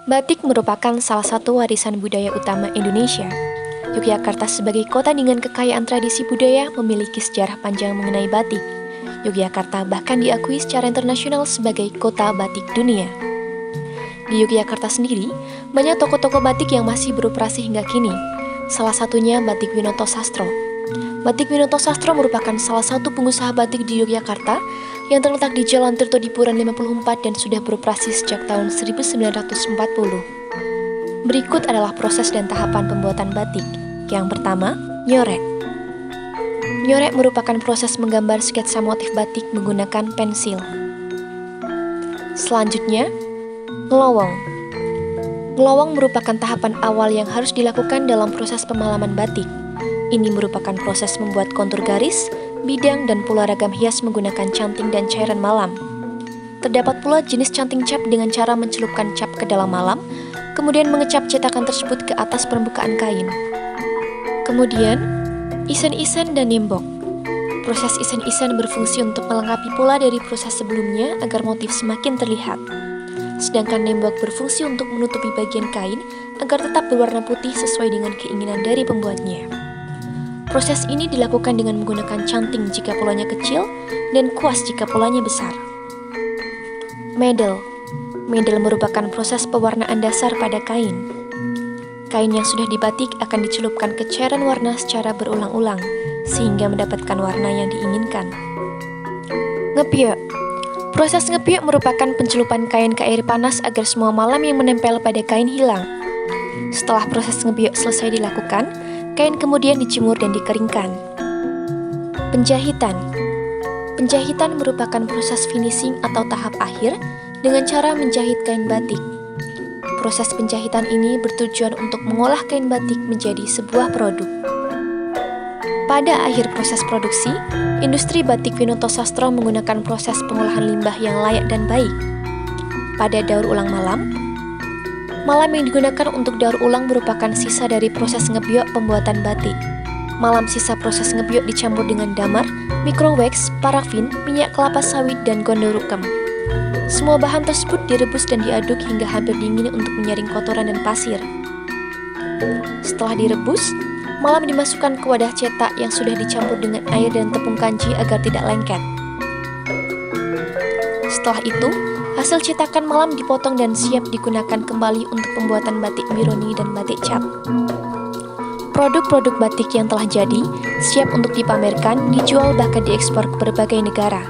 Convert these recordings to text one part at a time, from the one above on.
Batik merupakan salah satu warisan budaya utama Indonesia. Yogyakarta sebagai kota dengan kekayaan tradisi budaya memiliki sejarah panjang mengenai batik. Yogyakarta bahkan diakui secara internasional sebagai kota batik dunia. Di Yogyakarta sendiri, banyak toko-toko batik yang masih beroperasi hingga kini. Salah satunya Batik Winoto Sastro. Batik Winoto Sastro merupakan salah satu pengusaha batik di Yogyakarta yang terletak di Jalan Tirtodipuran 54 dan sudah beroperasi sejak tahun 1940. Berikut adalah proses dan tahapan pembuatan batik. Yang pertama, nyorek. Nyorek merupakan proses menggambar sketsa motif batik menggunakan pensil. Selanjutnya, ngelowong. Ngelowong merupakan tahapan awal yang harus dilakukan dalam proses pemalaman batik. Ini merupakan proses membuat kontur garis, bidang, dan pola ragam hias menggunakan canting dan cairan malam. Terdapat pula jenis canting cap dengan cara mencelupkan cap ke dalam malam, kemudian mengecap cetakan tersebut ke atas permukaan kain. Kemudian, isen-isen dan nembok. Proses isen-isen berfungsi untuk melengkapi pola dari proses sebelumnya agar motif semakin terlihat. Sedangkan nembok berfungsi untuk menutupi bagian kain agar tetap berwarna putih sesuai dengan keinginan dari pembuatnya. Proses ini dilakukan dengan menggunakan canting jika polanya kecil dan kuas jika polanya besar. Medel. Medel merupakan proses pewarnaan dasar pada kain. Kain yang sudah dibatik akan dicelupkan ke cairan warna secara berulang-ulang, sehingga mendapatkan warna yang diinginkan. Ngepiok. Proses ngepiok merupakan pencelupan kain ke air panas agar semua malam yang menempel pada kain hilang. Setelah proses ngepiok selesai dilakukan, kain kemudian dijemur dan dikeringkan. Penjahitan. Penjahitan merupakan proses finishing atau tahap akhir dengan cara menjahit kain batik. Proses penjahitan ini bertujuan untuk mengolah kain batik menjadi sebuah produk. Pada akhir proses produksi, industri Batik Winoto Sastro menggunakan proses pengolahan limbah yang layak dan baik. Pada daur ulang malam, malam yang digunakan untuk daur ulang merupakan sisa dari proses ngebiok pembuatan batik. Malam sisa proses ngebiok dicampur dengan damar, microwax, parafin, minyak kelapa sawit, dan gondorukem. Semua bahan tersebut direbus dan diaduk hingga hampir dingin untuk menyaring kotoran dan pasir. Setelah direbus, malam dimasukkan ke wadah cetak yang sudah dicampur dengan air dan tepung kanji agar tidak lengket. Setelah itu, hasil cetakan malam dipotong dan siap digunakan kembali untuk pembuatan batik mironi dan batik cap. Produk-produk batik yang telah jadi, siap untuk dipamerkan, dijual bahkan diekspor ke berbagai negara.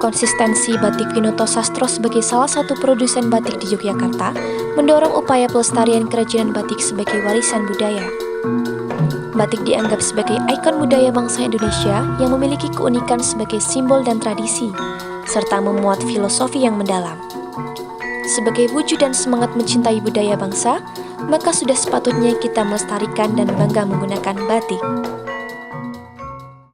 Konsistensi Batik Winoto Sastro sebagai salah satu produsen batik di Yogyakarta mendorong upaya pelestarian kerajinan batik sebagai warisan budaya. Batik dianggap sebagai ikon budaya bangsa Indonesia yang memiliki keunikan sebagai simbol dan tradisi, serta memuat filosofi yang mendalam. Sebagai wujud dan semangat mencintai budaya bangsa, maka sudah sepatutnya kita melestarikan dan bangga menggunakan batik.